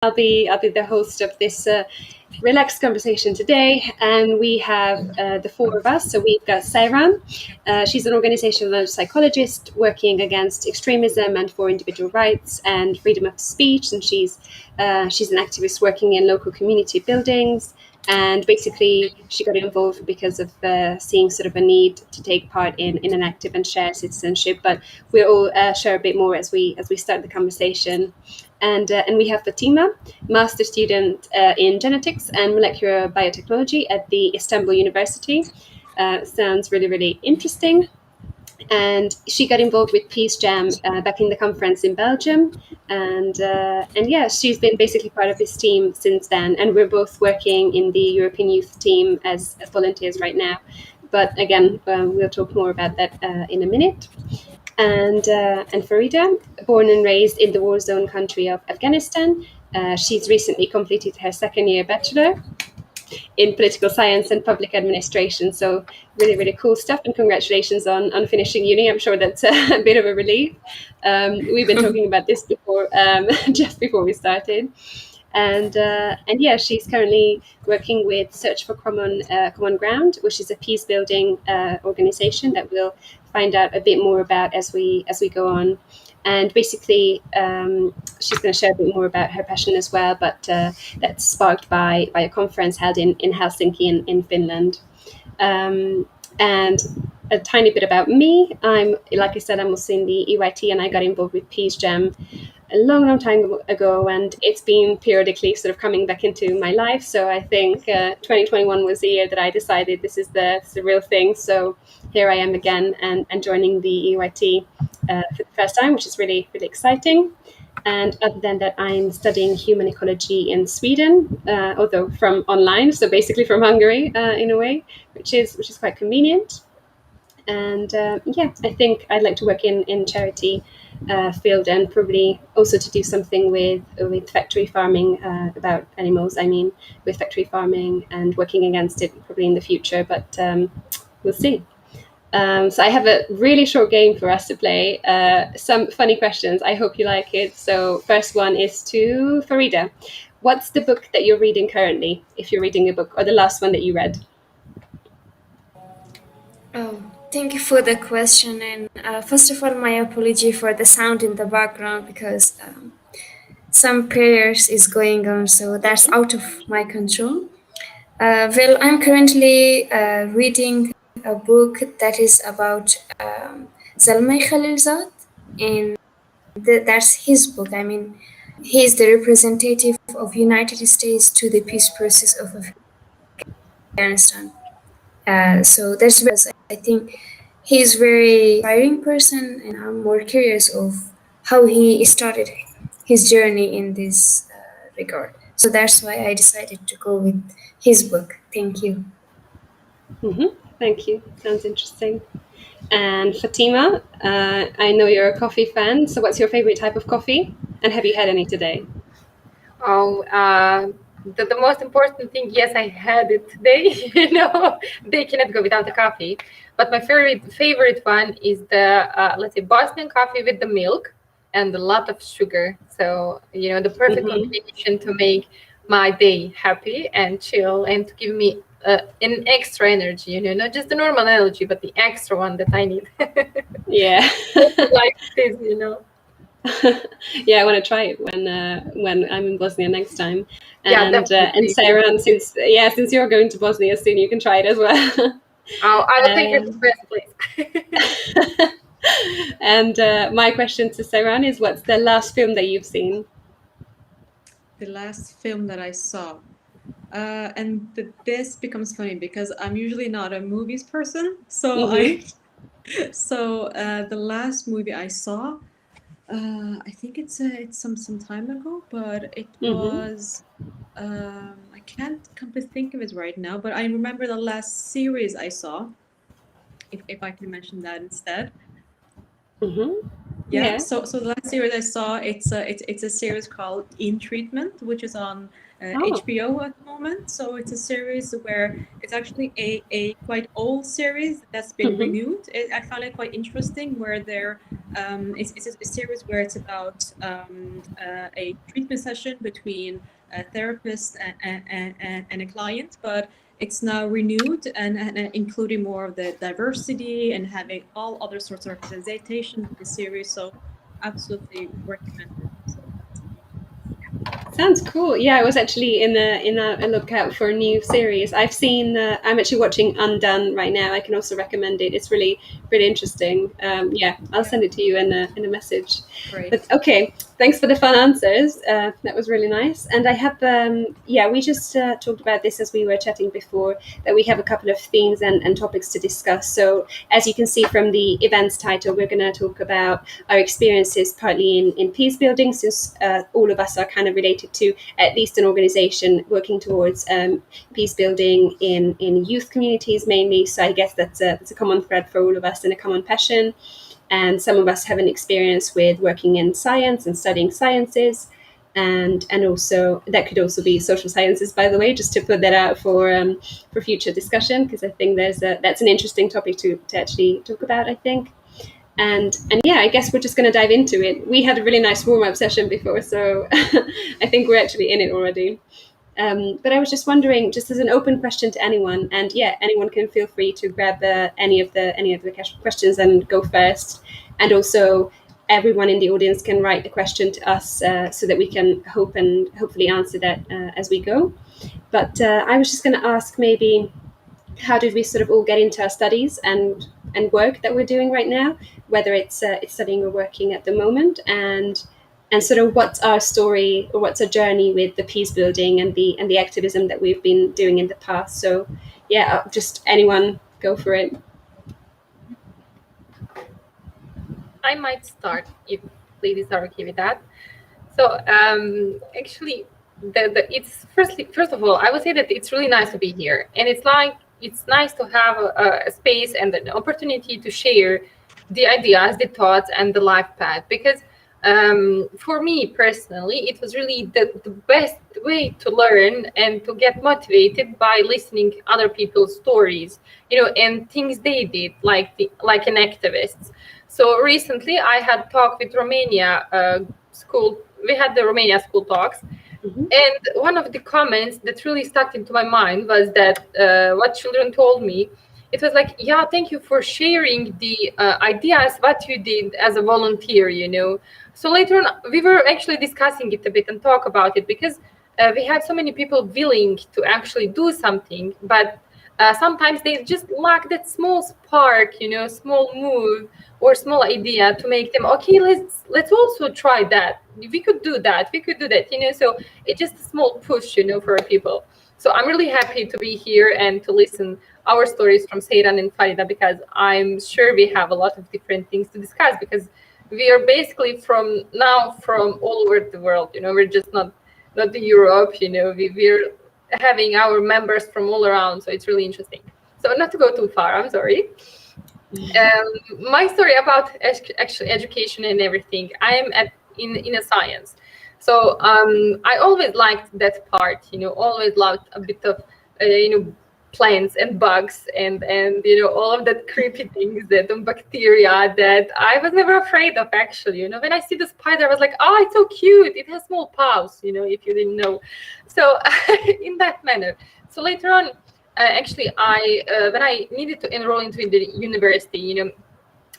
I'll be the host of this relaxed conversation today, and we have the four of us. So we've got Seyran. She's an organizational psychologist working against extremism and for individual rights and freedom of speech, and she's an activist working in local community buildings. And basically, she got involved because of seeing sort of a need to take part in an active and shared citizenship. But we'll all share a bit more as we start the conversation. And we have Fatima, master student in genetics and molecular biotechnology at the Istanbul University. Sounds really, really interesting. And she got involved with PeaceJam back in the conference in Belgium, and yeah, she's been basically part of this team since then. And we're both working in the European Youth team as volunteers right now. But again, we'll talk more about that in a minute. And Farida, born and raised in the war zone country of Afghanistan, she's recently completed her second-year bachelor in political science and public administration. So really, really cool stuff. And congratulations on finishing uni. I'm sure that's a bit of a relief. We've been talking about this before, just before we started. And yeah, she's currently working with Search for Common Ground, which is a peace building organization that we'll find out a bit more about as we go on. And basically, she's going to share a bit more about her passion as well, but that's sparked by a conference held in Helsinki in Finland. And a tiny bit about me. Like I said, I'm also in the EYT, and I got involved with PeaceJam a long time ago, and it's been periodically sort of coming back into my life. So I think 2021 was the year that I decided this is the real thing. So here I am again and joining the EYT for the first time, which is really, really exciting. And other than that, I'm studying human ecology in Sweden, although from online, so basically from Hungary in a way, which is quite convenient. And yeah, I think I'd like to work in charity field, and probably also to do something with factory farming, about animals. I mean, with factory farming and working against it probably in the future, but we'll see. So I have a really short game for us to play. Some funny questions. I hope you like it. So first one is to Farida. What's the book that you're reading currently, if you're reading a book, or the last one that you read? Oh, thank you for the question. And first of all, my apology for the sound in the background, because some prayers is going on, so that's out of my control. Well, I'm currently reading a book that is about Zalmay Khalilzad, and that's his book. I mean, he is the representative of United States to the peace process of Afghanistan. So that's because I think he's very inspiring person, and I'm more curious of how he started his journey in this regard. So that's why I decided to go with his book. Thank you. Thank you. Sounds interesting. And Fatima, I know you're a coffee fan. So what's your favorite type of coffee? And have you had any today? Oh, the most important thing, yes, I had it today. They cannot go without the coffee. But my favorite one is the, let's say, Boston coffee with the milk and a lot of sugar. So, the perfect combination to make my day happy and chill, and to give me an extra energy, not just the normal energy, but the extra one that I need. Yeah. Like this, Yeah, I want to try it when I'm in Bosnia next time. Yeah, And Seyran, since you're going to Bosnia soon, you can try it as well. Oh, I will take you to the best place. And my question to Seyran is, what's the last film that you've seen? The last film that I saw. And this becomes funny because I'm usually not a movies person. So the last movie I saw, I think it's some time ago, but it was, I can't come to think of it right now, but I remember the last series I saw, if I can mention that instead. Yeah. So the last series I saw, it's a series called In Treatment, which is on HBO at the moment. So it's a series where it's actually a quite old series that's been renewed. I found it quite interesting where it's a series where it's about a treatment session between a therapist and a client, but it's now renewed and including more of the diversity and having all other sorts of representation in the series. So absolutely recommended. So Sounds cool. Yeah, I was actually in a lookout for a new series. I've seen. I'm actually watching Undone right now. I can also recommend it. It's really interesting. Yeah, I'll send it to you in a message. great. But okay, thanks for the fun answers. That was really nice. And I have we just talked about this as we were chatting before, that we have a couple of themes and topics to discuss. So as you can see from the event's title, we're going to talk about our experiences partly in peace building, since all of us are kind of related to at least an organization working towards peace building in youth communities mainly. So I guess that's a common thread for all of us and a common passion. And some of us have an experience with working in science and studying sciences. And also that could also be social sciences, by the way, just to put that out for future discussion, because I think that's an interesting topic to actually talk about, I think. And yeah, I guess we're just going to dive into it. We had a really nice warm-up session before, so I think we're actually in it already. But I was just wondering, just as an open question to anyone, and yeah, anyone can feel free to grab any of the questions and go first. And also, everyone in the audience can write the question to us so that we can hopefully answer that as we go. But I was just going to ask, maybe, how did we sort of all get into our studies and work that we're doing right now, whether it's studying or working at the moment, and sort of what's our story or what's our journey with the peace building and the activism that we've been doing in the past. So yeah, just anyone go for it. I might start if ladies are okay with that. So actually, it's first of all, I would say that it's really nice to be here, and it's nice to have a space and an opportunity to share the ideas, the thoughts, and the life path. Because for me personally, it was really the best way to learn and to get motivated by listening other people's stories, and things they did, like an activist. So recently, I had talked with Romania school. We had the Romania school talks. And one of the comments that really stuck into my mind was that what children told me, it was like, yeah, thank you for sharing the ideas, what you did as a volunteer, So later on, we were actually discussing it a bit and talk about it, because we have so many people willing to actually do something, but sometimes they just lack that small spark, small move or small idea to make them, okay, let's also try that. We could do that. So it's just a small push, for people. So I'm really happy to be here and to listen our stories from Seyran and Farida, because I'm sure we have a lot of different things to discuss, because we are basically from all over the world. We're just not the Europe. We're having our members from all around, so it's really interesting. So not to go too far, I'm sorry. My story about actually education and everything. I am in a science, so I always liked that part. Always loved a bit of plants and bugs and all of that creepy things, that bacteria that I was never afraid of. Actually, when I see the spider, I was like, oh, it's so cute. It has small paws. If you didn't know. So in that manner. So later on, actually, when I needed to enroll into the university,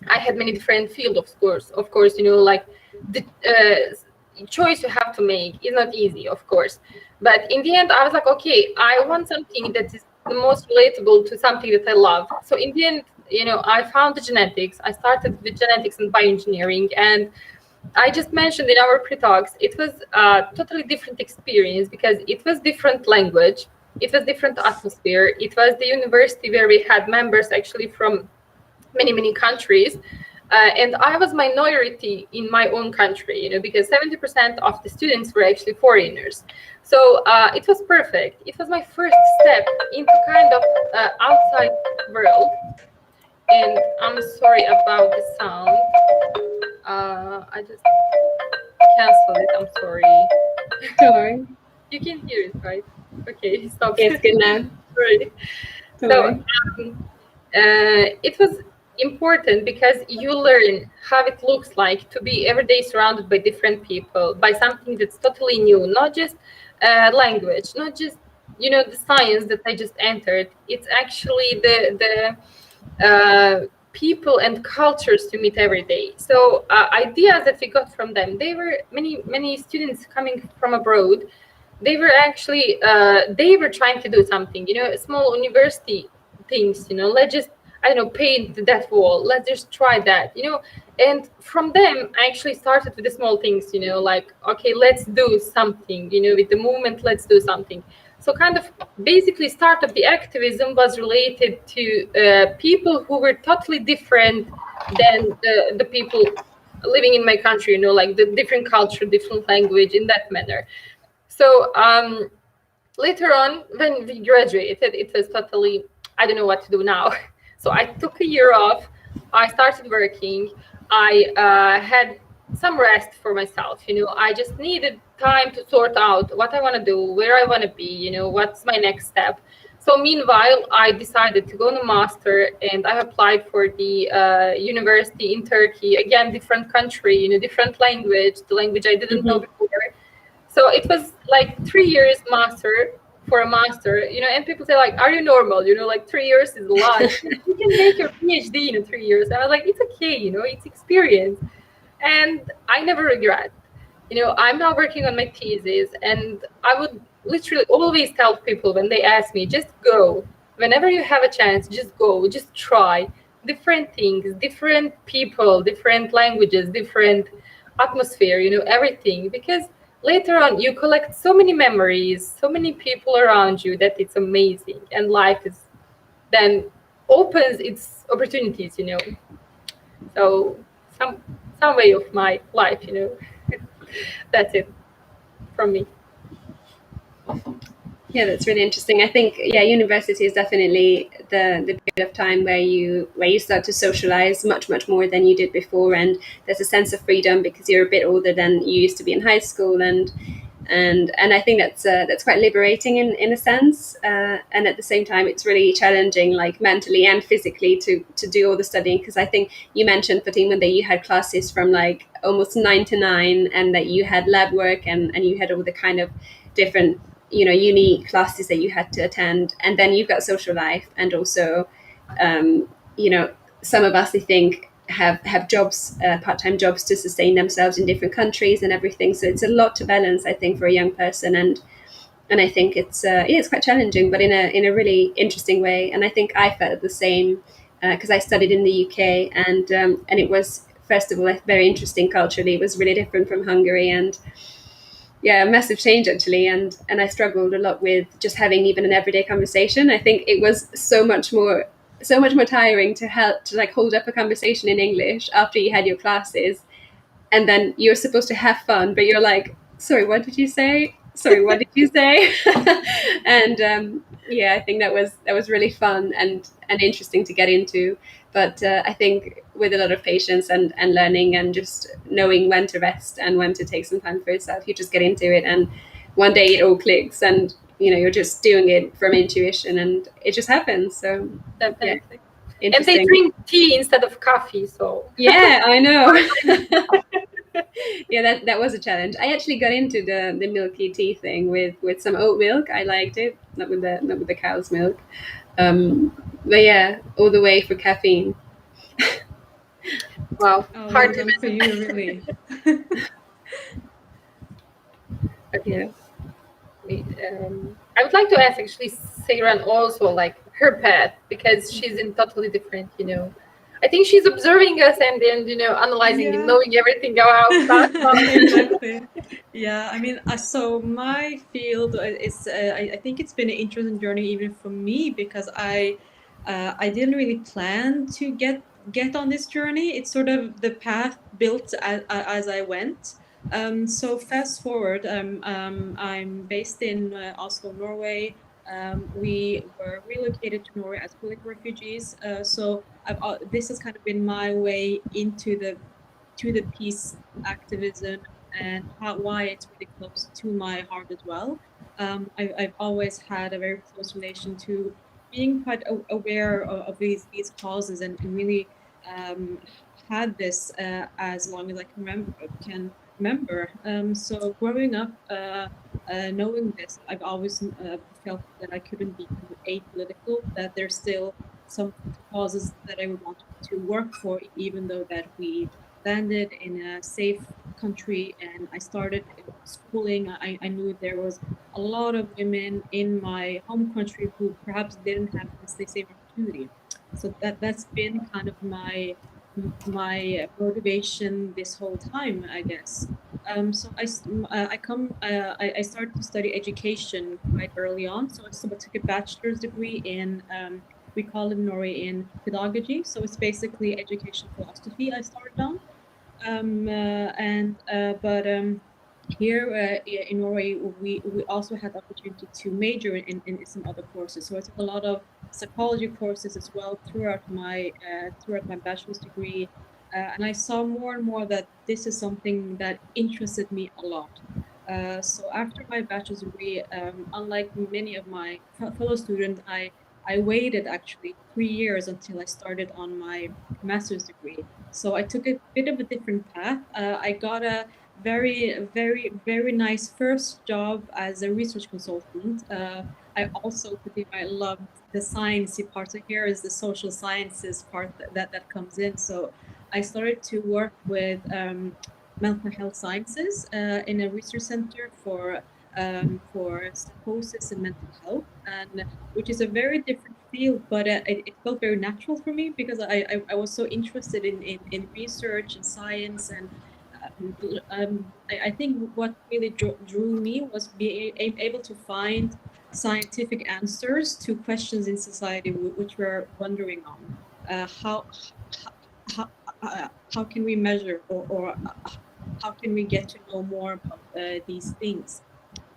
I had many different fields, of course, like the choice you have to make is not easy, of course. But in the end, I was like, okay, I want something that is the most relatable to something that I love. So in the end, I found the genetics. I started with genetics and bioengineering, and I just mentioned in our pre-talks, it was a totally different experience, because it was different language, it was different atmosphere. It was the university where we had members actually from many countries, and I was minority in my own country, because 70% of the students were actually foreigners. So it was perfect. It was my first step into kind of outside world. And I'm sorry about the sound. I just canceled it. I'm sorry. Don't worry. You can hear it, right? Okay, stop. Okay, it's good now. Sorry. Don't So worry. it was important because you learn how it looks like to be every day surrounded by different people, by something that's totally new, not just language, not just the science that I just entered. It's actually the people and cultures to meet every day. So ideas that we got from them, they were many students coming from abroad. They were actually they were trying to do something, small university things, let's just, I don't know, paint that wall, let's just try that, and from them I actually started with the small things, like, okay, let's do something, with the movement, let's do something. So kind of basically start of the activism was related to people who were totally different than the people living in my country, like the different culture, different language, in that manner. So later on, when we graduated, it was totally, I don't know what to do now. So I took a year off. I started working. I had some rest for myself. I just needed time to sort out what I want to do, where I want to be, what's my next step. So meanwhile, I decided to go on a master, and I applied for the university in Turkey. Again, different country, different language, the language I didn't know before. So it was like 3 years master for a master, and people say like, are you normal? Like 3 years is a lot. You can make your PhD in 3 years. And I was like, it's okay, it's experience. And I never regret. I'm now working on my thesis, and I would literally always tell people when they ask me, just go. Whenever you have a chance, just go, just try different things, different people, different languages, different atmosphere, everything. Because later on, you collect so many memories, so many people around you, that it's amazing. And life is then opens its opportunities, So some way of my life, That's it from me. Yeah, that's really interesting. I think university is definitely the period of time where you start to socialize much more than you did before, and there's a sense of freedom because you're a bit older than you used to be in high school, and I think that's quite liberating in a sense, and at the same time it's really challenging, like mentally and physically, to do all the studying, because I think you mentioned, Fatima, that you had classes from like almost 9 to 9, and that you had lab work, and you had all the kind of different uni classes that you had to attend, and then you've got social life, and also some of us, I think, have jobs, part-time jobs, to sustain themselves in different countries and everything. So it's a lot to balance, I think, for a young person, and I think it's quite challenging, but in a really interesting way. And I think I felt the same because I studied in the UK, and it was, first of all, very interesting culturally. It was really different from Hungary, and a massive change actually, and I struggled a lot with just having even an everyday conversation. I think it was so much more tiring to like hold up a conversation in English after you had your classes, and then you're supposed to have fun, but you're like, sorry, what did you say? And I think that was really fun and interesting to get into. But I think with a lot of patience and learning, and just knowing when to rest and when to take some time for yourself, you just get into it, and one day it all clicks, and you're just doing it from intuition, and it just happens. So Definitely. Yeah, and they drink tea instead of coffee, so yeah, I know. Yeah, that was a challenge. I actually got into the milky tea thing with some oat milk. I liked it, not with the cow's milk. But yeah, all the way for caffeine. Wow, hard Well done for you, really. Okay. I would like to ask actually Seyran also, like, her path, because she's in totally different, I think she's observing us and then, analyzing and knowing everything about exactly. Yeah, I mean, so my field is, I think it's been an interesting journey even for me, because I didn't really plan to get on this journey. It's sort of the path built as I went. So fast forward, I'm based in Oslo, Norway. We were relocated to Norway as political refugees. So this has kind of been my way into the to the peace activism and why it's really close to my heart as well. I've always had a very close relation to being quite aware of these causes, and really had this as long as I can remember. So growing up, knowing this, I've always felt that I couldn't be kind of apolitical, that there's still some causes that I would want to work for, even though that we landed in a safe country and I started schooling. I knew there was a lot of women in my home country who perhaps didn't have the same opportunity. So that's been kind of my motivation this whole time, I guess. So I started to study education quite early on. So I took a bachelor's degree in we call it in Norway in pedagogy. So it's basically education philosophy I started on. But here in Norway, we also had the opportunity to major in some other courses. So I took a lot of psychology courses as well throughout my bachelor's degree, and I saw more and more that this is something that interested me a lot. So after my bachelor's degree, unlike many of my fellow students, I waited actually 3 years until I started on my master's degree. So I took a bit of a different path. I got a very nice first job as a research consultant. I also I loved the sciencey part. So here is the social sciences part that comes in. So I started to work with mental health sciences in a research center for psychosis and mental health, and which is a very different field, but it felt very natural for me because I was so interested in research and science, and I think what really drew me was being able to find scientific answers to questions in society which we're wondering on. How, how can we measure, or how can we get to know more about these things?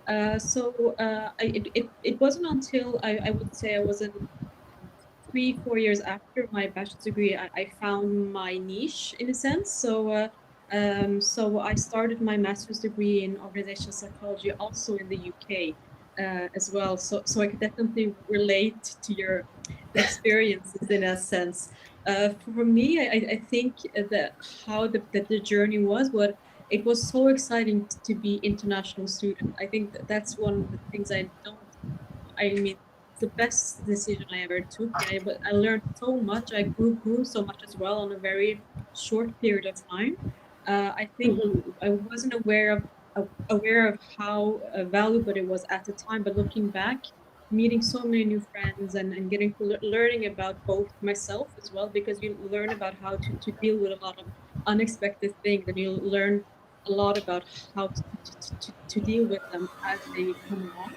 It wasn't until I would say I was in 3 4 years after my bachelor's degree, I found my niche in a sense. So I started my master's degree in organizational psychology also in the UK as well. So I could definitely relate to your experiences in a sense. For me, I think that how the journey was, what it was so exciting to be international student. I think that's one of the things I mean, it's the best decision I ever took. But I learned so much. I grew so much as well on a very short period of time. I think I wasn't aware of how valuable it was at the time. But looking back, meeting so many new friends and getting to learning about both myself as well, because you learn about how to deal with a lot of unexpected things, and you learn a lot about how to deal with them as they come along,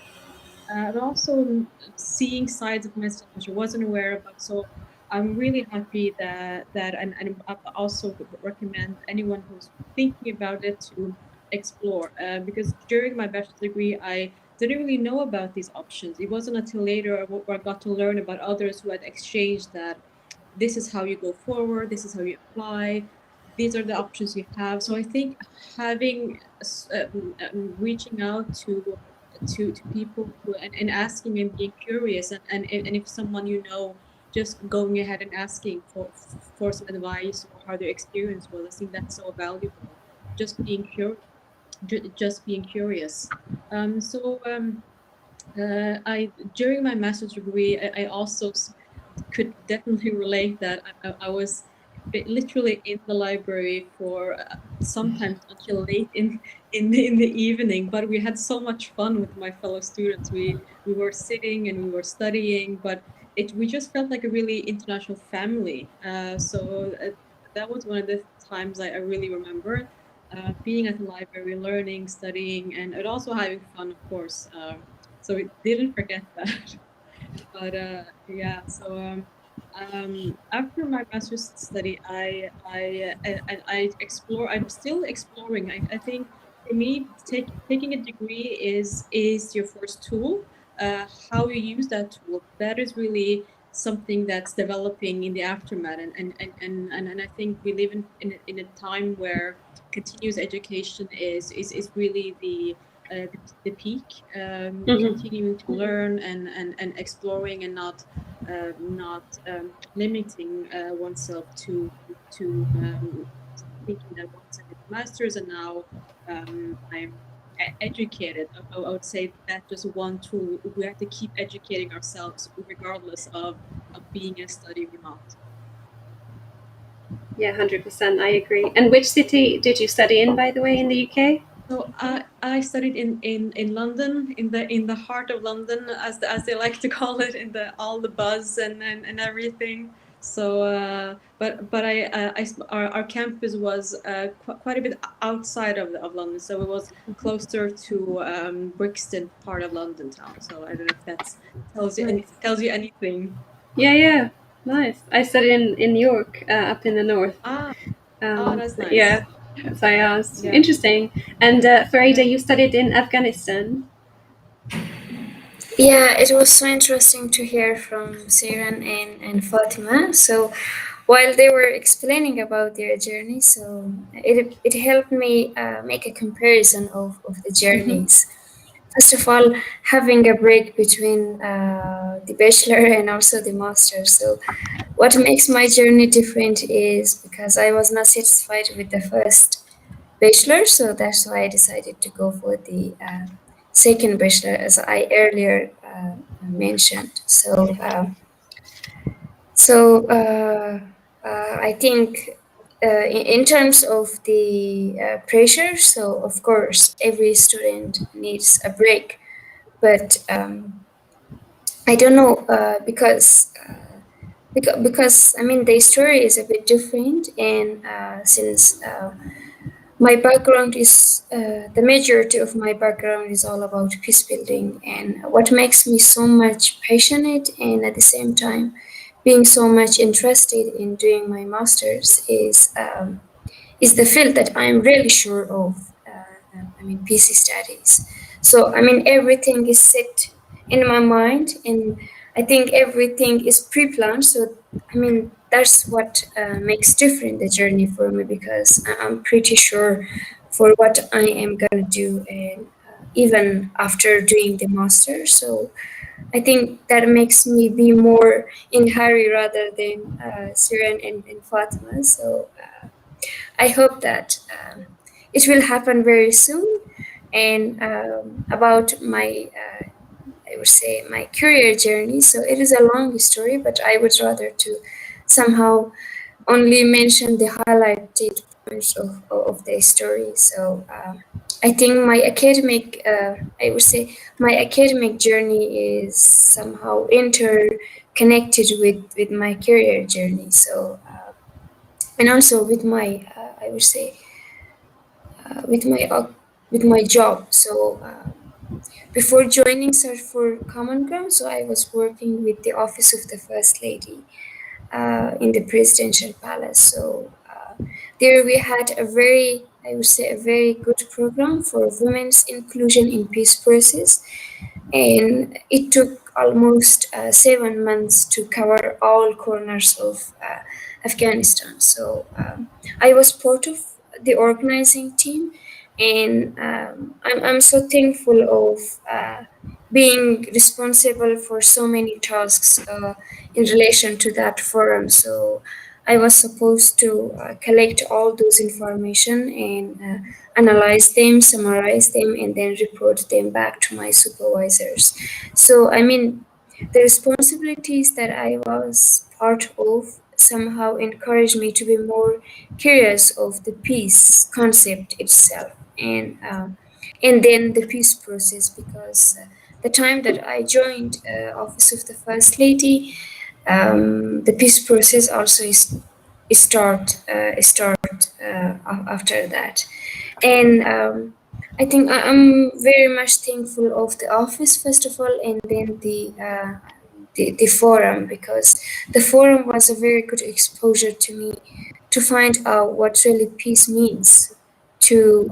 and also seeing sides of myself which I wasn't aware about. So I'm really happy and I also would recommend anyone who's thinking about it to explore. Because during my bachelor's degree, I didn't really know about these options. It wasn't until later where I got to learn about others who had exchanged that this is how you go forward, this is how you apply, these are the options you have. So I think having reaching out to people and asking and being curious, and if someone you know, just going ahead and asking for some advice or how their experience was, I think that's so valuable. Just being curious, just being curious. I during my master's degree, I also could definitely relate that I was literally in the library for sometimes until late in the evening. But we had so much fun with my fellow students. We were sitting and we were studying, but we just felt like a really international family. That was one of the times I really remember. Being at the library, learning, studying, and also having fun, of course. So we didn't forget that. But yeah, after my master's study, I explore. I'm still exploring. I think for me, taking a degree is your first tool. How you use that tool, that is really something that's developing in the aftermath. And I think we live in a time where continuous education is really the peak. Continuing to learn and exploring, and not limiting oneself to thinking that once I did the master's and now I'm educated. I would say that's just one tool. We have to keep educating ourselves regardless of being a study or not. Yeah, 100%. I agree. And which city did you study in, by the way, in the UK? So I studied in London, in the heart of London, as they like to call it, in all the buzz and everything. So, but our campus was quite a bit outside of London, so it was closer to Brixton part of London town. So I don't know if that tells you anything. Yeah, nice. I studied in New York, up in the north. That's nice. Yeah, so I asked. Yeah. Interesting. And Farida, you studied in Afghanistan. Yeah, it was so interesting to hear from Seyran and Fatima. So while they were explaining about their journey, so it helped me make a comparison of the journeys. First of all, having a break between the bachelor and also the master. So what makes my journey different is because I was not satisfied with the first bachelor, so that's why I decided to go for the second bachelor, as I earlier mentioned. I think in terms of the pressure, so of course every student needs a break, but I don't know because I mean the story is a bit different, and since my background is the majority of my background is all about peace building, and what makes me so much passionate and at the same time being so much interested in doing my master's is the field that I'm really sure of. I mean, peace studies. So I mean, everything is set in my mind, and I think everything is pre-planned. So I mean, that's what makes different the journey for me, because I'm pretty sure for what I am gonna do, and even after doing the master. So I think that makes me be more in hurry rather than Seyran and Fatima. So I hope that it will happen very soon. And about my I would say my career journey. So it is a long story, but I would rather to somehow only mention the highlighted points of the story. So I think my academic, I would say my academic journey is somehow interconnected with my career journey. So and also with my, I would say, with my job. So before joining Search for Common Ground, so I was working with the Office of the First Lady in the Presidential Palace. So there we had a very, I would say, a very good program for women's inclusion in peace process, and it took almost 7 months to cover all corners of Afghanistan. So I was part of the organizing team, and I'm so thankful of being responsible for so many tasks in relation to that forum. So I was supposed to collect all those information and analyze them, summarize them, and then report them back to my supervisors. So I mean, the responsibilities that I was part of somehow encouraged me to be more curious of the peace concept itself, and then the peace process, because the time that I joined Office of the First Lady, the peace process also is after that. And I think I'm very much thankful of the office, first of all, and then the forum, because the forum was a very good exposure to me to find out what really peace means to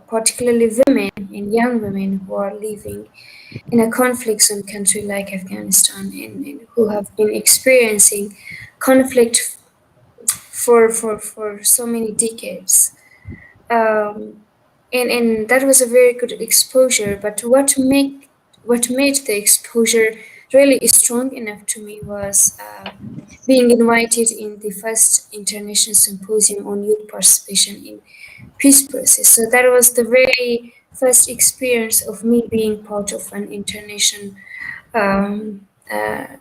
particularly women and young women who are living in a conflict zone country like Afghanistan, and who have been experiencing conflict for so many decades. Um, and that was a very good exposure. But what made the exposure really strong enough to me was being invited in the first international symposium on youth participation in peace process. So that was the very first experience of me being part of an international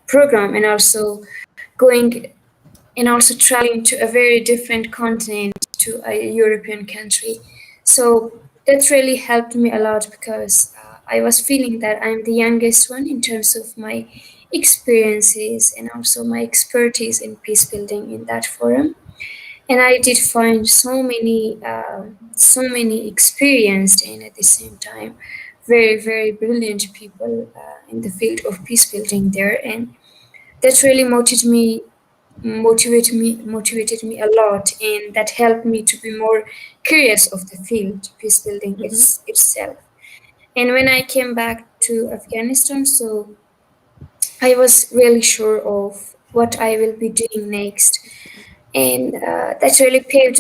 program, and also going and also traveling to a very different continent, to a European country. So that really helped me a lot, because I was feeling that I'm the youngest one in terms of my experiences and also my expertise in peace building in that forum. And I did find so many experienced and at the same time very brilliant people in the field of peace building there, and that really motivated me a lot, and that helped me to be more curious of the field peace building itself. And when I came back to Afghanistan, so I was really sure of what I will be doing next, and that really paved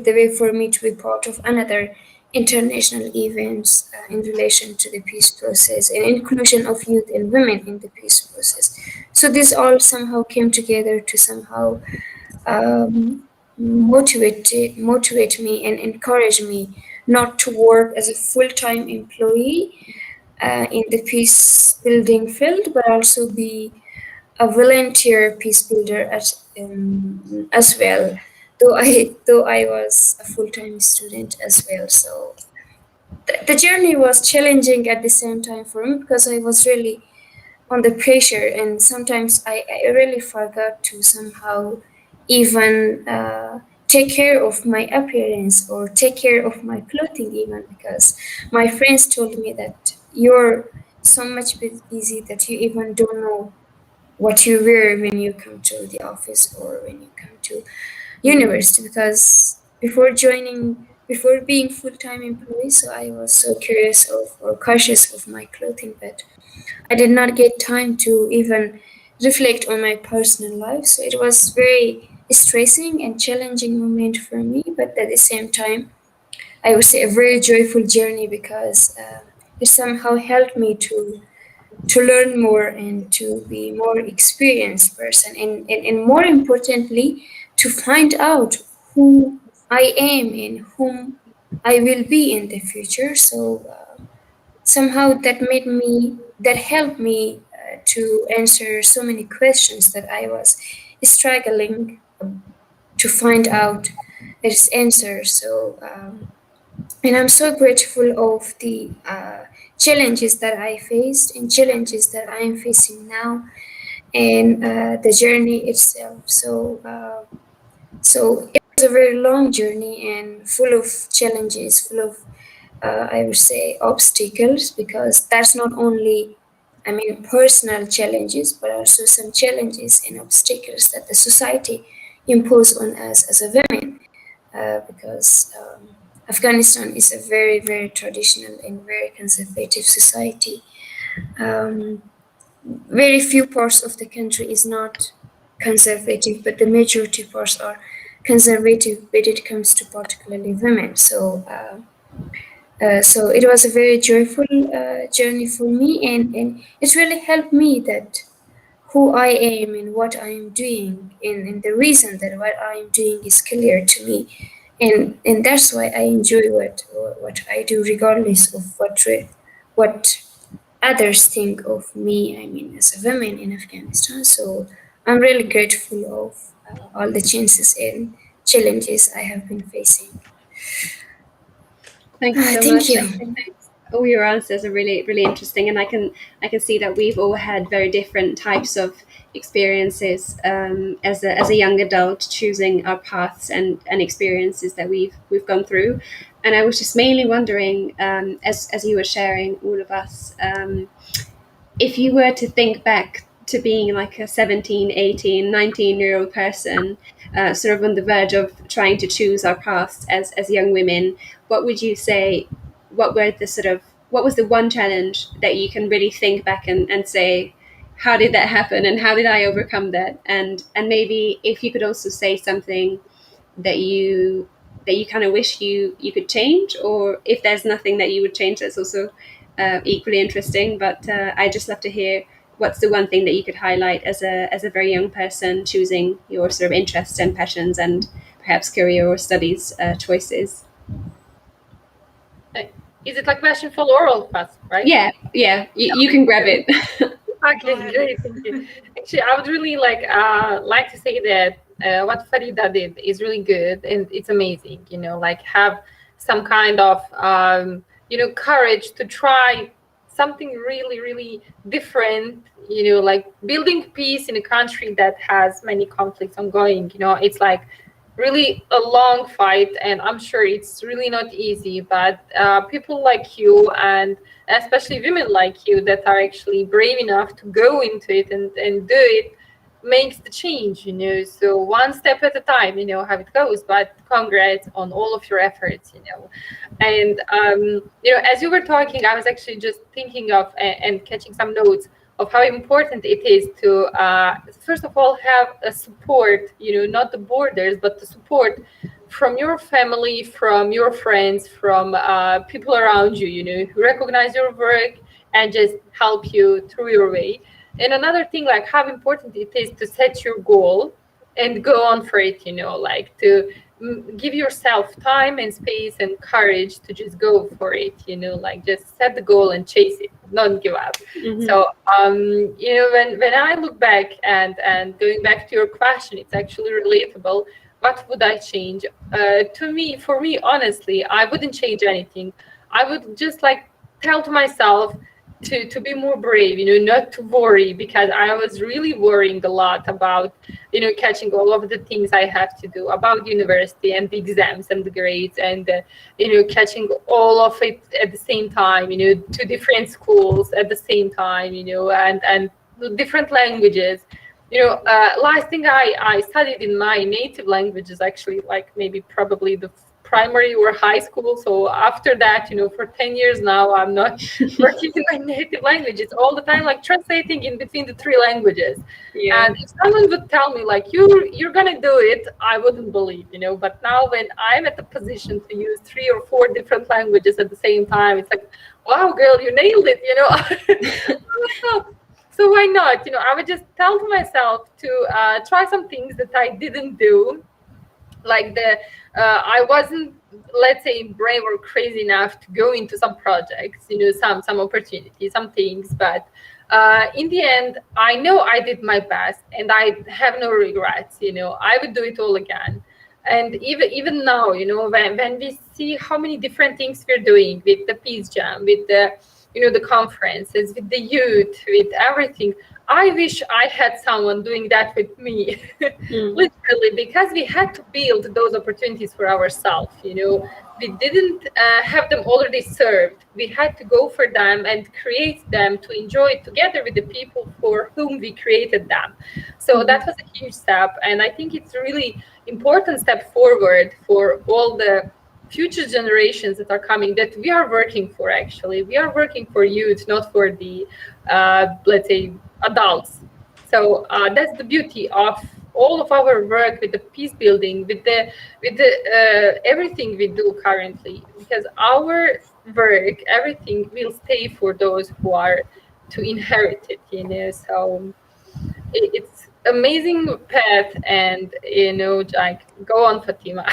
the way for me to be part of another international events in relation to the peace process and inclusion of youth and women in the peace process. So this all somehow came together to somehow motivate me and encourage me not to work as a full-time employee in the peace building field, but also be a volunteer peace builder as well. Though I was a full-time student as well. So the journey was challenging at the same time for me, because I was really on the pressure, and sometimes I really forgot to somehow even take care of my appearance or take care of my clothing, even because my friends told me that you're so much busy that you even don't know what you wear when you come to the office or when you come to university. Because before being full-time employee, so I was so curious of or cautious of my clothing, but I did not get time to even reflect on my personal life. So it was very stressing and challenging moment for me, but at the same time, I would say a very joyful journey, because it somehow helped me to learn more and to be more experienced person, and more importantly, to find out who I am and whom I will be in the future. So somehow that helped me to answer so many questions that I was struggling to find out its answer. So and I'm so grateful of the challenges that I faced and challenges that I am facing now, and the journey itself. So it was a very long journey and full of challenges, full of I would say obstacles, because that's not only, I mean, personal challenges, but also some challenges and obstacles that the society impose on us as a women, because Afghanistan is a very traditional and very conservative society. Um, very few parts of the country is not conservative, but the majority parts are conservative when it comes to particularly women. So it was a very joyful journey for me, and it really helped me that who I am and what I am doing, and the reason that what I am doing is clear to me, and that's why I enjoy what I do, regardless of what others think of me. I mean, as a woman in Afghanistan, so I'm really grateful of all the chances and challenges I have been facing. Thank you so Thank much. you. All your answers are really interesting, and I can see that we've all had very different types of experiences as a young adult, choosing our paths and experiences that we've gone through. And I was just mainly wondering, as you were sharing, all of us, if you were to think back to being like a 17, 18, 19-year-old person, sort of on the verge of trying to choose our paths as young women, what would you say what was the one challenge that you can really think back and say, how did that happen and how did I overcome that? And maybe if you could also say something that you kind of wish you could change, or if there's nothing that you would change, that's also equally interesting. But I just love to hear what's the one thing that you could highlight as a very young person choosing your sort of interests and passions and perhaps career or studies choices. Is it like question full oral fast, right? Yeah, you can grab it. Okay, great, thank you. Actually, I would really like to say that what Farida did is really good and it's amazing. Like have some kind of courage to try something really, really different. Like building peace in a country that has many conflicts ongoing. It's like really a long fight, and I'm sure it's really not easy. But people like you, and especially women like you that are actually brave enough to go into it and do it, makes the change. So one step at a time, how it goes. But congrats on all of your efforts. And as you were talking, I was actually just thinking of and catching some notes of how important it is to first of all have a support, not the borders, but the support from your family, from your friends, from people around you, who recognize your work and just help you through your way. And another thing, like how important it is to set your goal and go on for it, like to give yourself time and space and courage to just go for it, like just set the goal and chase it, not give up. Mm-hmm. So when I look back and going back to your question, it's actually relatable. What would I change? For me, honestly, I wouldn't change anything. I would just like tell to myself to be more brave, not to worry, because I was really worrying a lot about, catching all of the things I have to do about university and the exams and the grades and, catching all of it at the same time, to different schools at the same time, and different languages. Last thing I studied in my native language is actually like maybe probably the primary or high school. So after that, for 10 years now, I'm not working in my native language. It's all the time like translating in between the three languages. Yeah. And if someone would tell me like you're gonna do it, I wouldn't believe, But now when I'm at the position to use 3 or 4 different languages at the same time, it's like, wow, girl, you nailed it, So why not? I would just tell to myself to try some things that I didn't do. Like I wasn't, let's say, brave or crazy enough to go into some projects, some opportunities, some things. But in the end, I know I did my best and I have no regrets. I would do it all again. And even now, when we see how many different things we're doing with the PeaceJam, with the the conferences, with the youth, with everything, I wish I had someone doing that with me, literally, because we had to build those opportunities for ourselves. We didn't have them already served. We had to go for them and create them to enjoy together with the people for whom we created them. So that was a huge step. And I think it's a really important step forward for all the future generations that are coming, that we are working for. Actually, we are working for youth, not for the let's say adults. So that's the beauty of all of our work with the peace building, with the everything we do currently, because our work, everything will stay for those who are to inherit it. So it's amazing path, and like go on, Fatima.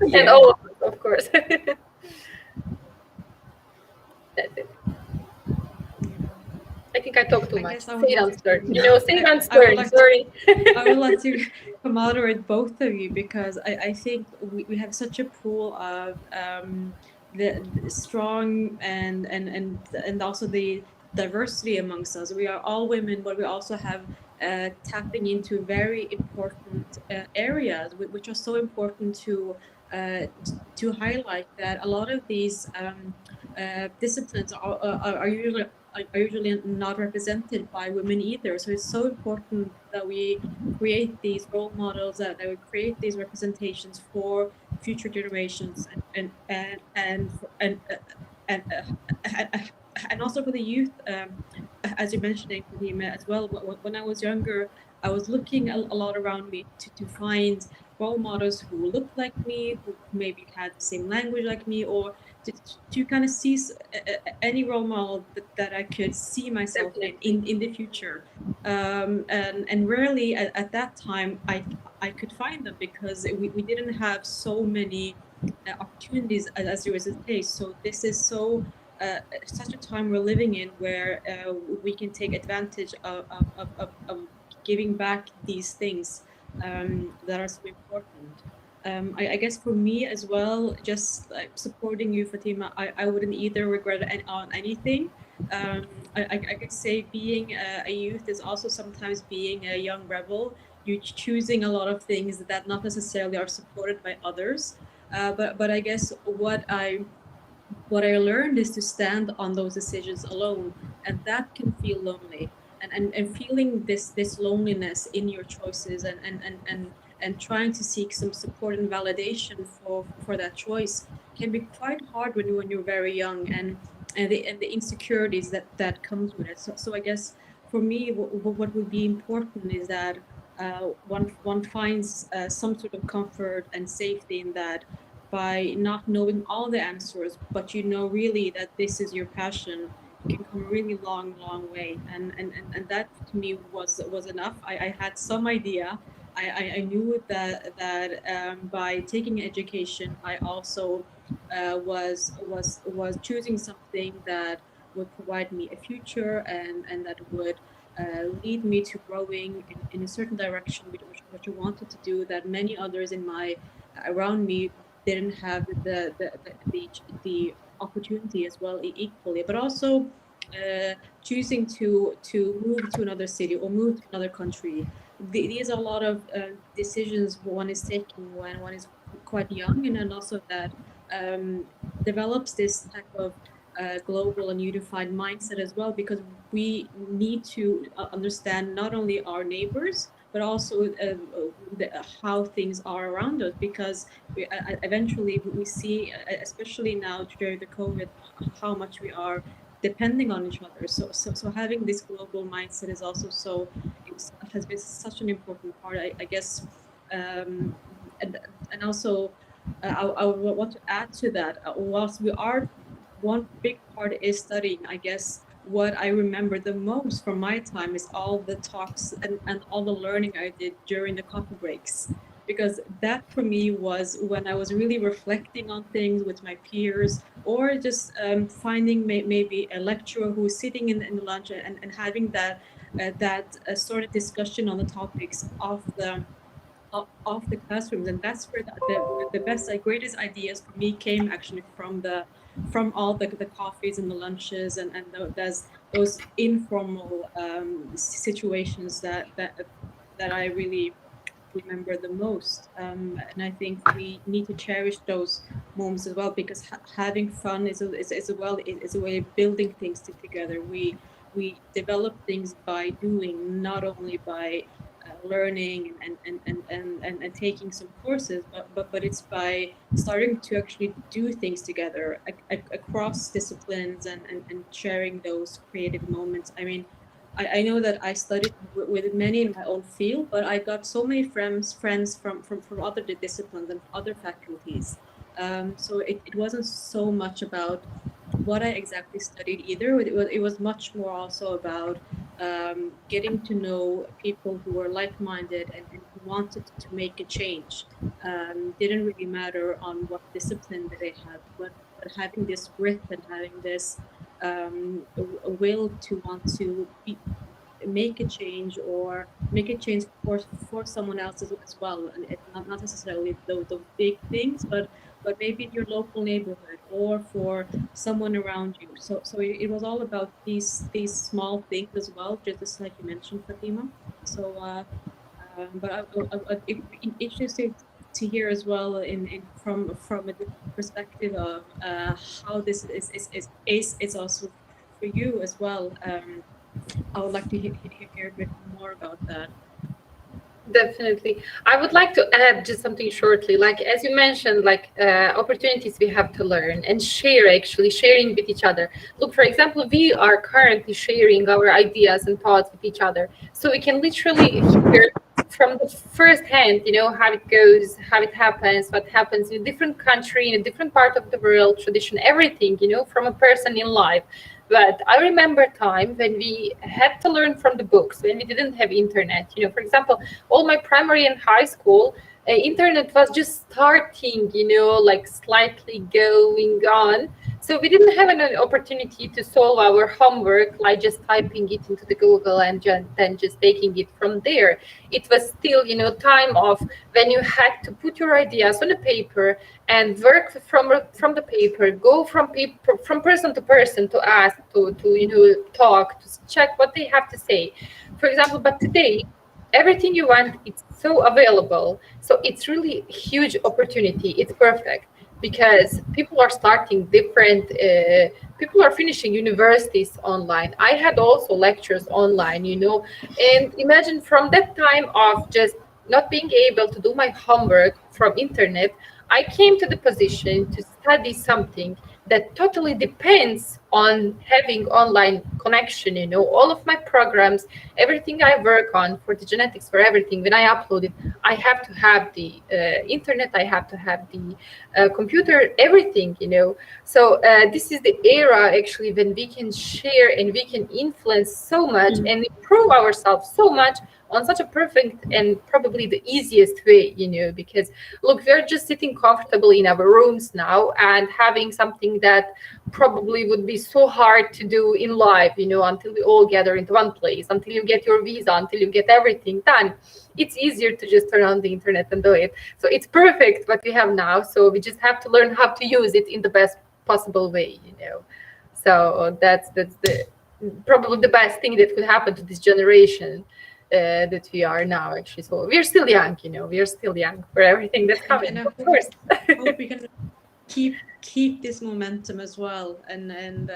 Yeah. And all of us, of course. That's it. I think I talked too much. Seyran's turn. Seyran's turn. Sorry. I would like to moderate both of you, because I think we have such a pool of the strong and also the diversity amongst us. We are all women, but we also have tapping into very important areas, which are so important to highlight, that a lot of these disciplines are usually not represented by women either. So it's so important that we create these role models, that we create these representations for future generations, and also for the youth, as you're mentioning, Fatima, as well. When I was younger, I was looking a lot around me to find role models who looked like me, who maybe had the same language like me, or to kind of see any role model that I could see myself in the future. And rarely at that time I could find them, because we didn't have so many opportunities as there is today. So this is such a time we're living in, where we can take advantage of giving back these things that are so important. I guess for me as well, just like supporting you, Fatima, I wouldn't either regret on anything. I could say being a youth is also sometimes being a young rebel. You're choosing a lot of things that not necessarily are supported by others. But I guess what I learned is to stand on those decisions alone, and that can feel lonely. And feeling this loneliness in your choices, and trying to seek some support and validation for that choice can be quite hard when you're very young, and the insecurities that comes with it. So I guess for me, what would be important is that one finds some sort of comfort and safety in that, by not knowing all the answers, but you know really that this is your passion. You can come a really long way, and that to me was enough. I had some idea. I knew that by taking education, I also was choosing something that would provide me a future, and that would lead me to growing in a certain direction, which I wanted to do, that many others in my around me didn't have the opportunity as well, equally. But also choosing to move to another city or move to another country. These are a lot of decisions one is taking when one is quite young, and then also that um, develops this type of global and unified mindset as well, because we need to understand not only our neighbors, but also how things are around us, because eventually we see, especially now during the COVID, how much we are depending on each other. So having this global mindset is also has been such an important part, I guess. um, and also I would want to add to that, whilst we are, one big part is studying, I guess. What I remember the most from my time is all the talks and all the learning I did during the coffee breaks, because that for me was when I was really reflecting on things with my peers, or just finding maybe a lecturer who's sitting in the lunch, and having that sort of discussion on the topics of the classrooms. And that's where the best, greatest ideas for me came actually from all the coffees and the lunches, those informal situations that I really remember the most. And I think we need to cherish those moments as well, because having fun is a way of building things together. We develop things by doing, not only by learning and taking some courses, but it's by starting to actually do things together across disciplines, and sharing those creative moments. I mean, I know that I studied with many in my own field, but I got so many friends from other disciplines and other faculties. So it wasn't so much about what I exactly studied either. It was much more also about getting to know people who were like-minded, and who wanted to make a change. Didn't really matter on what discipline that they had, but having this grit, and having this a will to want to make a change, or make a change for someone else as well. And it's not necessarily those big things, but maybe in your local neighborhood, or for someone around you. So it was all about these small things as well, just like you mentioned, Fatima. So but it'd be interesting to hear as well, from a different perspective of how this is also for you as well. I would like to hear a bit more about that. Definitely. I would like to add just something shortly. Like, as you mentioned, like opportunities we have to learn and share, actually sharing with each other. Look, for example, we are currently sharing our ideas and thoughts with each other. So we can literally hear from the first hand, how it goes, how it happens, what happens in a different country, in a different part of the world, tradition, everything, from a person in life. But I remember a time when we had to learn from the books, when we didn't have internet. For example, all my primary and high school, internet was just starting, like slightly going on. So we didn't have an opportunity to solve our homework, like just typing it into the Google and then just taking it from there. It was still, time of when you had to put your ideas on a paper and work from the paper, go from person to person to ask, to talk, to check what they have to say. For example, but today, everything you want, it's so available. So it's really a huge opportunity. It's perfect because people are starting different, people are finishing universities online. I had also lectures online, and imagine from that time of just not being able to do my homework from internet, I came to the position to study something that totally depends on having online connection. All of my programs, everything I work on for the genetics, for everything, when I upload it, I have to have the internet, I have to have the computer, everything. So this is the era actually when we can share and we can influence so much and improve ourselves so much on such a perfect and probably the easiest way, because look, we're just sitting comfortably in our rooms now and having something that probably would be so hard to do in life, until we all gather into one place, until you get your visa, until you get everything done. It's easier to just turn on the internet and do it. So it's perfect what we have now. So we just have to learn how to use it in the best possible way, So that's the probably the best thing that could happen to this generation. That we are now, actually. So we're still young, we are still young for everything that's coming, of course. I hope we can keep this momentum as well and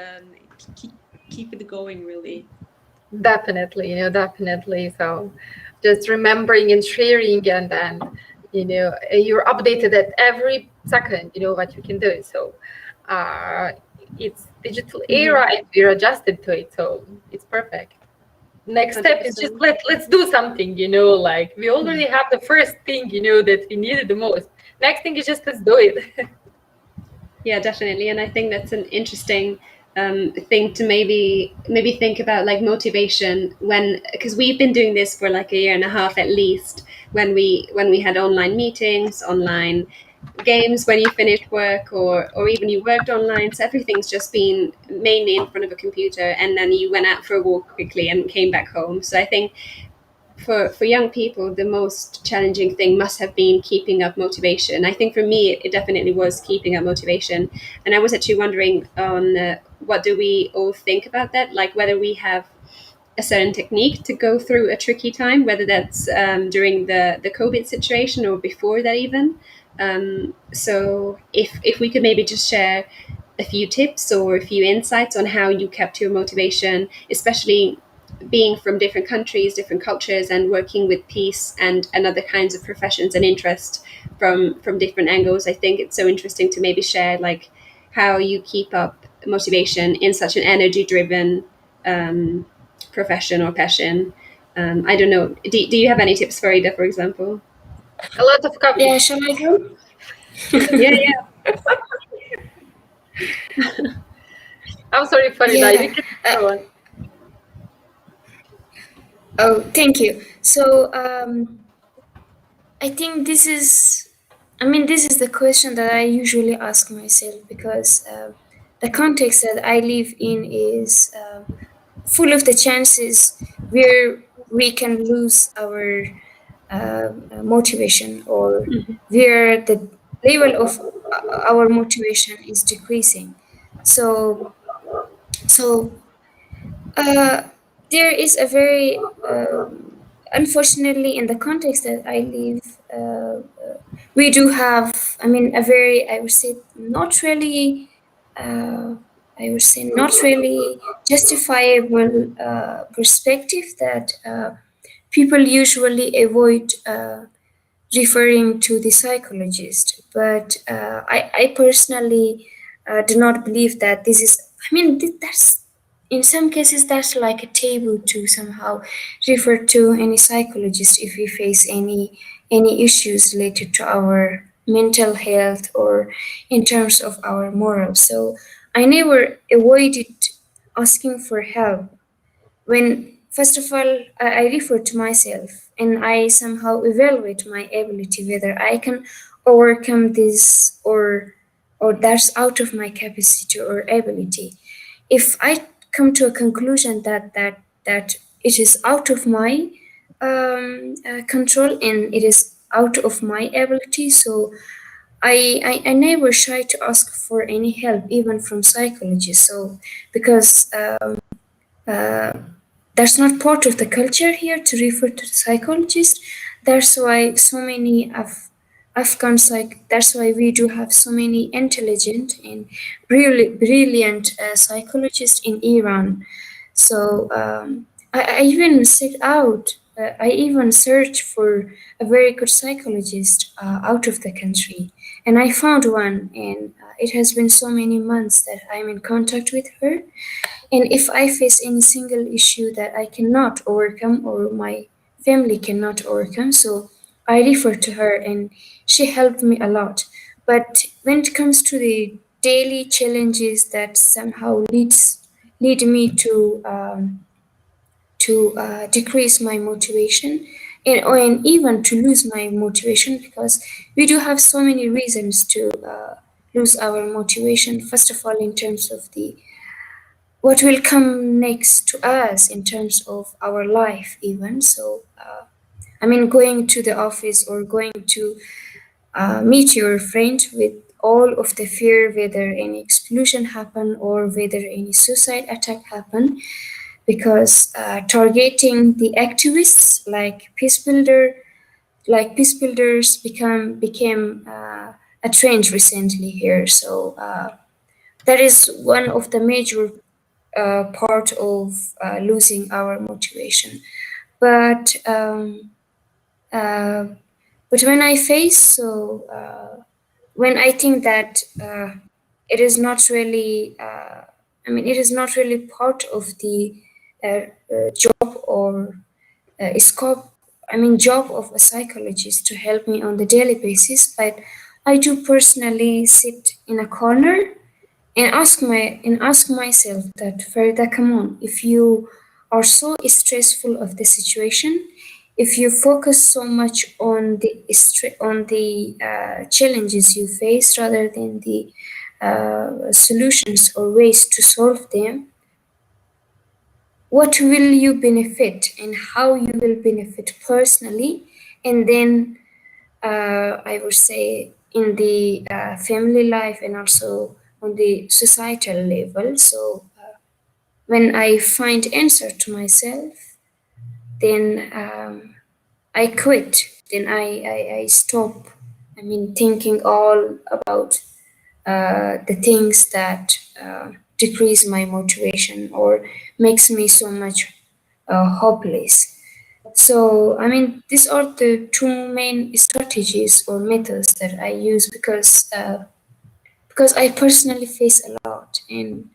keep it going, really. Definitely, definitely. So just remembering and sharing, and then you're updated at every second, what you can do. So it's digital era and we're adjusted to it, so it's perfect. Next step is just let's do something, like we already have the first thing, that we needed the most. Next thing is just let's do it. Yeah, definitely. And I think that's an interesting thing to maybe think about, like motivation, because we've been doing this for like a year and a half at least, when we had online meetings, online games when you finished work, or even you worked online. So everything's just been mainly in front of a computer, and then you went out for a walk quickly and came back home. So I think for young people, the most challenging thing must have been keeping up motivation. I think for me, it definitely was keeping up motivation. And I was actually wondering on what do we all think about that, like whether we have a certain technique to go through a tricky time, whether that's during the COVID situation or before that even. So if we could maybe just share a few tips or a few insights on how you kept your motivation, especially being from different countries, different cultures, and working with peace and other kinds of professions and interest from different angles. I think it's so interesting to maybe share like how you keep up motivation in such an energy-driven profession or passion. I don't know. Do you have any tips, Farida, for example? A lot of coffee. Yeah, shall I go? Yeah. I'm sorry, Farida. You can go on. Oh, thank you. So I think this is the question that I usually ask myself, because the context that I live in is full of the chances where we can lose our motivation, or where the level of our motivation is decreasing. So, so there is a very unfortunately, in the context that I live, we do have, a very, I would say, not really, not really justifiable perspective that people usually avoid referring to the psychologist, but I personally do not believe that this is. I mean, that's in some cases that's like a taboo to somehow refer to any psychologist if we face any issues related to our mental health or in terms of our morals. So I never avoided asking for help when first of all I refer to myself and I somehow evaluate my ability whether I can overcome this or that's out of my capacity or ability. If I come to a conclusion that it is out of my control and it is out of my ability, so I never try to ask for any help even from psychologists. So because uh, that's not part of the culture here to refer to the psychologist. That's why so many of Afghan that's why we do have so many intelligent and brilliant psychologists in Iran. So I even set out, I even searched for a very good psychologist out of the country. And I found one, and it has been so many months that I'm in contact with her. And if I face any single issue that I cannot overcome or my family cannot overcome, so I refer to her and she helped me a lot. But when it comes to the daily challenges that somehow lead me to decrease my motivation and even to lose my motivation because we do have so many reasons to lose our motivation. First of all, in terms of the what will come next to us in terms of our life even so I mean going to the office or going to meet your friend with all of the fear whether any explosion happen or whether any suicide attack happen because targeting the activists like peace builders became a trend recently here so that is one of the major part of losing our motivation. But uh, but when I face so when I think that it is not really I mean it is not really part of the job or scope I mean job of a psychologist to help me on the daily basis, but I do personally sit in a corner and ask myself that Farida, come on, if you are so stressful of the situation, if you focus so much on the challenges you face rather than the solutions or ways to solve them, what will you benefit and how you will benefit personally, and then I would say in the family life and also on the societal level. So when I find answer to myself, then I quit. Then I stop. I mean, thinking all about the things that decrease my motivation or makes me so much hopeless. So, I mean, these are the two main strategies or methods that I use because I personally face a lot, and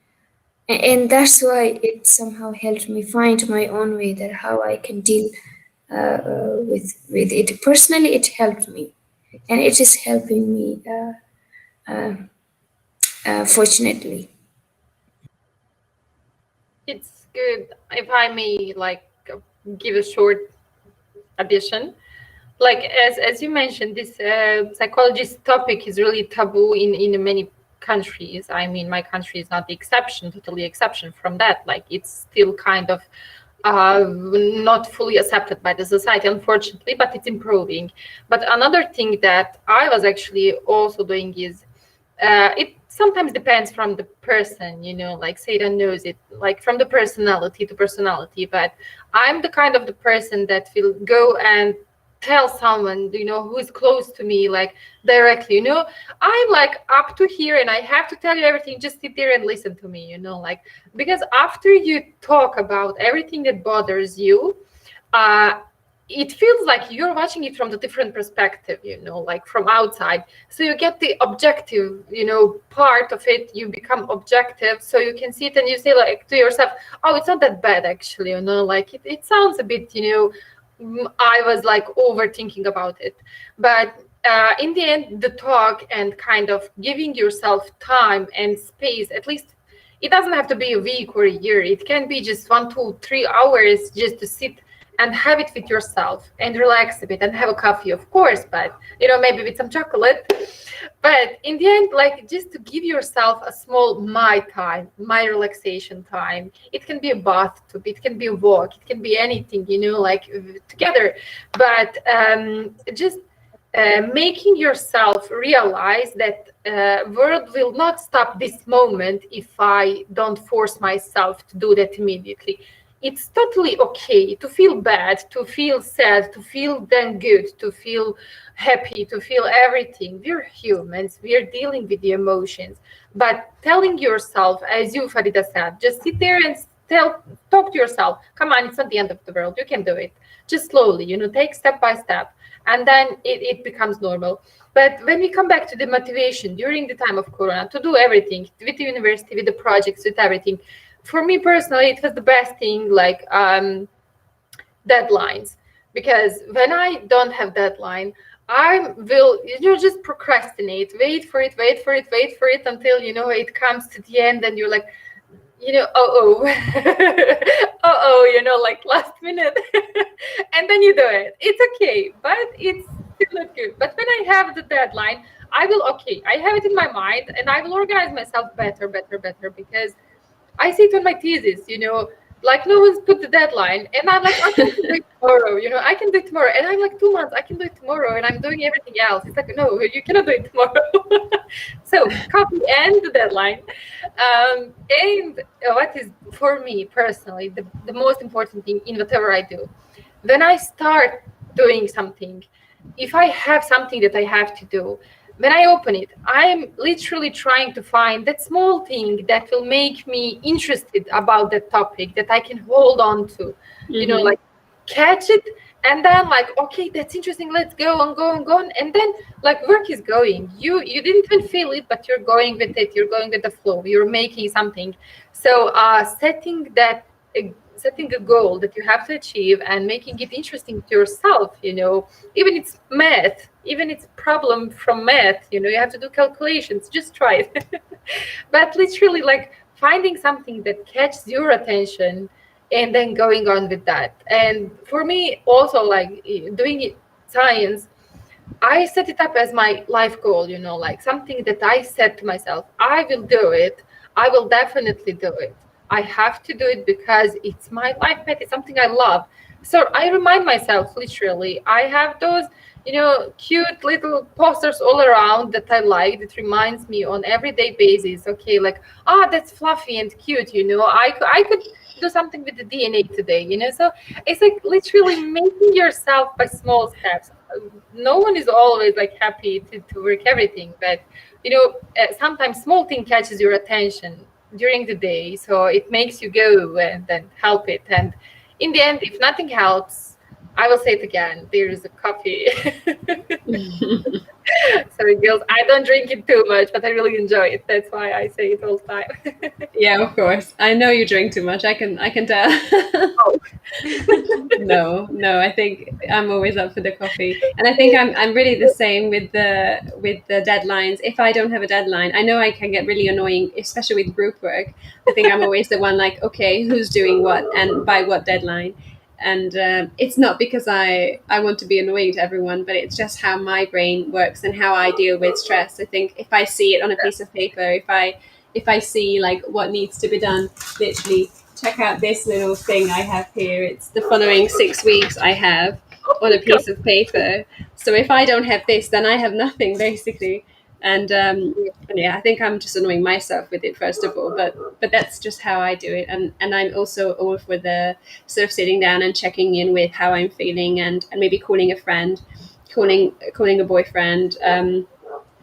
that's why it somehow helped me find my own way that how I can deal with it. Personally, it helped me, and it is helping me. Fortunately. It's good. If I may, like, give a short addition. Like as you mentioned, this psychologist topic is really taboo in many countries. I mean, my country is not the exception, totally exception from that. Like, it's still kind of not fully accepted by the society, unfortunately, but it's improving. But another thing that I was actually also doing is it sometimes depends from the person, you know, like Seyran knows it, like from the personality to personality. But I'm the kind of the person that will go and tell someone, you know, who is close to me, like directly, you know, I'm like up to here and I have to tell you everything, just sit there and listen to me, you know, like, because after you talk about everything that bothers you, it feels like you're watching it from the different perspective, like from outside. So you get the objective, part of it. You become objective, so you can see it and you say like to yourself, oh, it's not that bad actually, like it sounds a bit, I was like overthinking about it. But in the end, the talk and kind of giving yourself time and space, at least it doesn't have to be a week or a year. It can be just 1, 2, 3 hours just to sit and have it with yourself and relax a bit and have a coffee, of course, but maybe with some chocolate. But in the end, like just to give yourself a small my time, my relaxation time. It can be a bathtub, it can be a walk, it can be anything, like together. But just making yourself realize that world will not stop this moment if I don't force myself to do that immediately. It's totally okay to feel bad, to feel sad, to feel then good, to feel happy, to feel everything. We're humans, we're dealing with the emotions. But telling yourself, as you, Farida, said, just sit there and talk to yourself, come on, it's not the end of the world, you can do it. Just slowly, take step by step. And then it becomes normal. But when we come back to the motivation during the time of Corona to do everything with the university, with the projects, with everything, for me personally, it was the best thing, like deadlines. Because when I don't have deadline, I will, just procrastinate, wait for it until, it comes to the end and you're like, like last minute. And then you do it. It's okay, but it's still not good. But when I have the deadline, I have it in my mind and I will organize myself better, because I see it on my thesis, like no one's put the deadline and I'm like, I can do it tomorrow, I can do it tomorrow. And I'm like 2 months, I can do it tomorrow and I'm doing everything else. It's like, no, you cannot do it tomorrow. So copy and the deadline. And what is for me personally, the most important thing in whatever I do, when I start doing something, if I have something that I have to do, when I open it, I'm literally trying to find that small thing that will make me interested about that topic that I can hold on to, like catch it. And then like, okay, that's interesting. Let's go on. And then like work is going. You didn't even feel it, but you're going with it. You're going with the flow. You're making something. So setting a goal that you have to achieve and making it interesting to yourself, even it's math, even it's problem from math, you have to do calculations, just try it. But literally like finding something that catches your attention and then going on with that. And for me also, like doing science, I set it up as my life goal, like something that I said to myself, I will do it. I will definitely do it. I have to do it because it's my life path. It's something I love. So I remind myself, literally, I have those, cute little posters all around that I like, that reminds me on everyday basis. Okay, like, that's fluffy and cute, I could do something with the DNA today, So it's like literally making yourself by small steps. No one is always like happy to work everything, but, sometimes small thing catches your attention during the day, so it makes you go and then help it. And in the end, if nothing helps, I will say it again, there is a coffee. Sorry girls, I don't drink it too much, but I really enjoy it. That's why I say it all the time. Yeah, of course, I know you drink too much. I can tell. Oh. No, I think I'm always up for the coffee, and I think I'm really the same with the deadlines. If I don't have a deadline, I know I can get really annoying, especially with group work. I think I'm always the one like, okay, who's doing what and by what deadline. And it's not because I want to be annoying to everyone, but it's just how my brain works and how I deal with stress. I think if I see it on a piece of paper, if I see like what needs to be done, literally check out this little thing I have here. It's the following 6 weeks I have on a piece of paper. So if I don't have this, then I have nothing basically. And yeah, I think I'm just annoying myself with it first of all, but that's just how I do it. And I'm also all for the sort of sitting down and checking in with how I'm feeling, and maybe calling a friend, calling a boyfriend.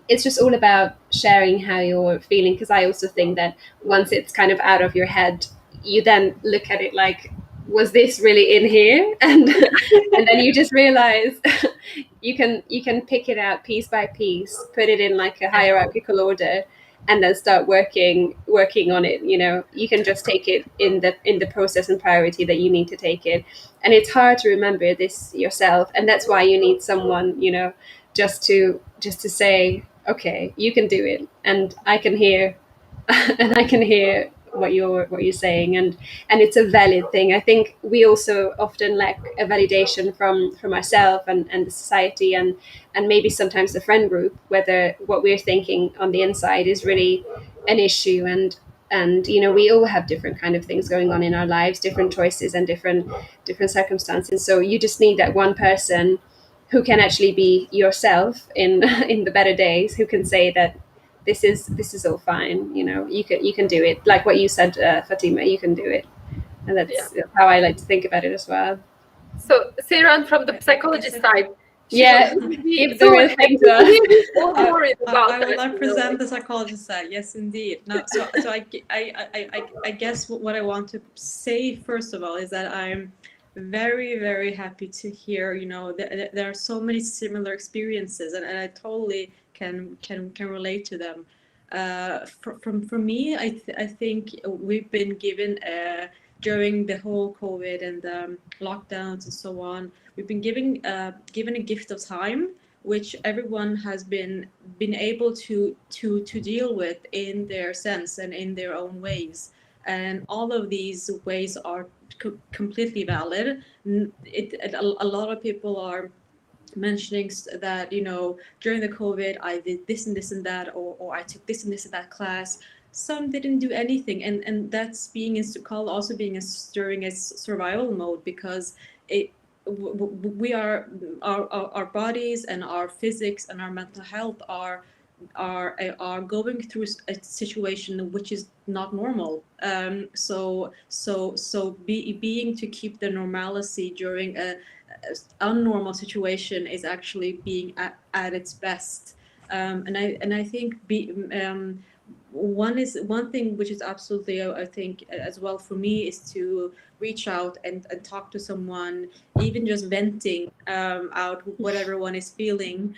It's just all about sharing how you're feeling, because I also think that once it's kind of out of your head, you then look at it like, was this really in here? And then you just realize you can pick it out piece by piece, put it in like a hierarchical order, and then start working on it. You can just take it in the process and priority that you need to take it. And it's hard to remember this yourself, and that's why you need someone, just to say, okay, you can do it, and I can hear and I can hear what you're saying, and it's a valid thing. I think we also often lack a validation from ourselves and the society, and maybe sometimes the friend group, whether what we're thinking on the inside is really an issue. And we all have different kind of things going on in our lives, different choices and different circumstances. So you just need that one person who can actually be yourself in in the better days, who can say that this is all fine. You can do it, like what you said, Fatima. You can do it, and that's how I like to think about it as well. So Seyran, from the psychologist side, keep the real thing to us. I will not present the psychologist side. Yes, indeed. No, so I guess what I want to say first of all is that I'm very, very happy to hear, there are so many similar experiences, and I totally can relate to them. For me, I think we've been given during the whole COVID and lockdowns and so on, we've been given a gift of time, which everyone has been able to deal with in their sense and in their own ways. And all of these ways are completely valid. A lot of people are mentioning that, during the COVID, I did this and this and that, or I took this and this and that class. Some didn't do anything, and that's being also being during a survival mode, because we are our bodies and our physics and our mental health are going through a situation which is not normal. So being to keep the normalcy during a unnormal situation is actually being at its best. And I think one thing which is absolutely, I think, as well for me, is to reach out and talk to someone, even just venting out whatever one is feeling,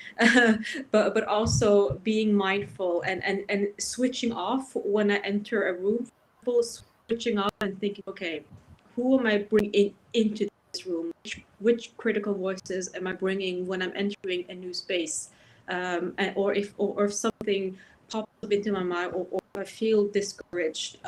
but also being mindful and switching off when I enter a room, switching off and thinking, okay, who am I bringing into this room? Which critical voices am I bringing when I'm entering a new space? Or if something pops up into my mind, or I feel discouraged,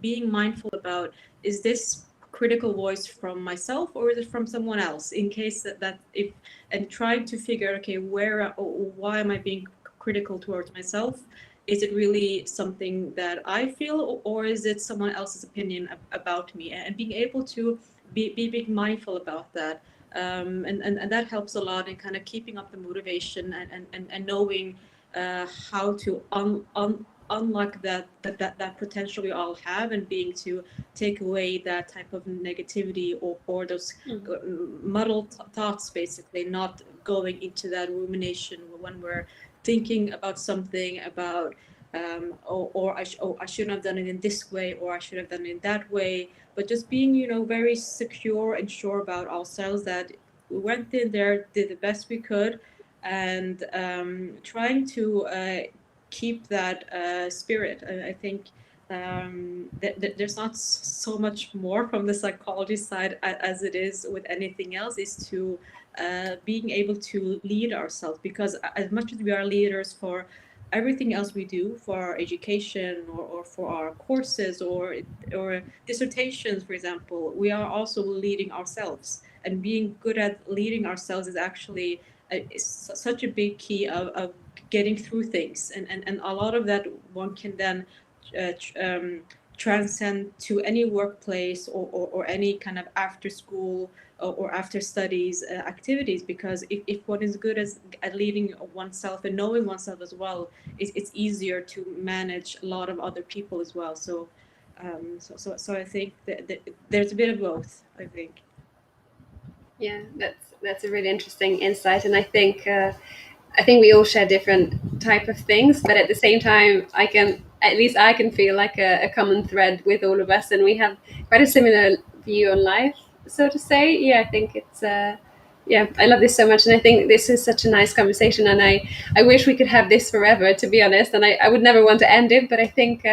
being mindful about, is this critical voice from myself or is it from someone else? In case that if, and trying to figure, okay, why am I being critical towards myself? Is it really something that I feel, or is it someone else's opinion about me? And being able to be mindful about that. And that helps a lot in kind of keeping up the motivation and knowing how to unlock that potential we all have, and being to take away that type of negativity or those muddled thoughts, basically not going into that rumination when we're thinking about something about I shouldn't have done it in this way, or I should have done it in that way. But just being, very secure and sure about ourselves that we went in there, did the best we could, and trying to keep that spirit. I think there's not so much more from the psychology side as it is with anything else, is to being able to lead ourselves, because as much as we are leaders for everything else we do, for our education or for our courses or dissertations, for example, we are also leading ourselves, and being good at leading ourselves is actually such a big key of getting through things, and a lot of that one can then transcend to any workplace or any kind of after school or after studies activities, because if one is good at leading oneself and knowing oneself as well, it's easier to manage a lot of other people as well. So I think that there's a bit of both, I think. Yeah, that's a really interesting insight, and I think we all share different type of things, but at the same time, I can feel like a common thread with all of us, and we have quite a similar view on life, so to say. Yeah, I think it's yeah, I love this so much, and I think this is such a nice conversation, and I wish we could have this forever, to be honest, and I would never want to end it, but I think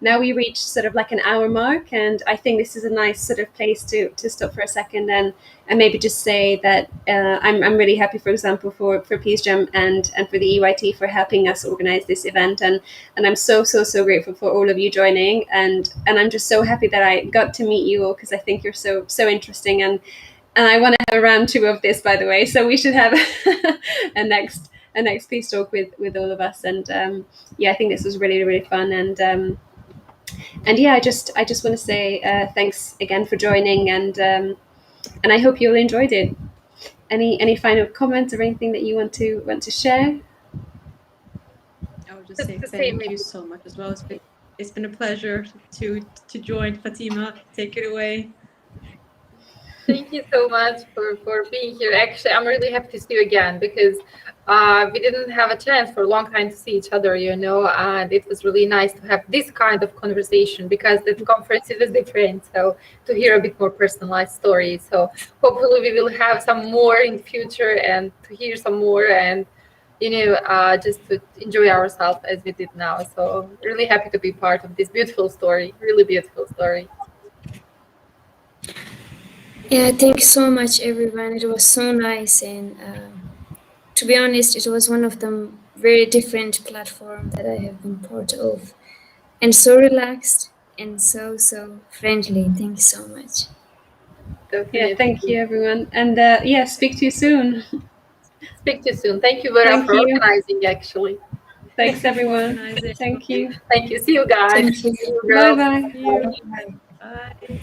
now we reach sort of like an hour mark, and I think this is a nice sort of place to stop for a second and maybe just say that I'm really happy, for example, for PeaceJam and for the EYT for helping us organize this event, and I'm so grateful for all of you joining, and I'm just so happy that I got to meet you all, because I think you're so interesting, and I want to have a round 2 of this, by the way. So we should have a next peace talk with all of us. And yeah, I think this was really fun. And yeah, I just want to say thanks again for joining, and I hope you all enjoyed it. Any final comments or anything that you want to share? I would just say thank you so much as well. It's been a pleasure to join. Fatima, take it away. Thank you so much for being here. Actually, I'm really happy to see you again, because we didn't have a chance for a long time to see each other, and it was really nice to have this kind of conversation, because the conference is different. So to hear a bit more personalized stories. So hopefully we will have some more in the future, and to hear some more, and just to enjoy ourselves as we did now. So really happy to be part of this beautiful story, really beautiful story. Yeah, thank you so much, everyone. It was so nice, and to be honest, it was one of the very different platforms that I have been part of, and so relaxed and so friendly. Thank you so much. Definitely. Yeah, thank you, everyone, and yeah, speak to you soon. Speak to you soon. Thank you, Vera, for organizing, actually. Thanks, everyone. Thank you. Thank you. See you guys. Thank you. Bye-bye. Bye.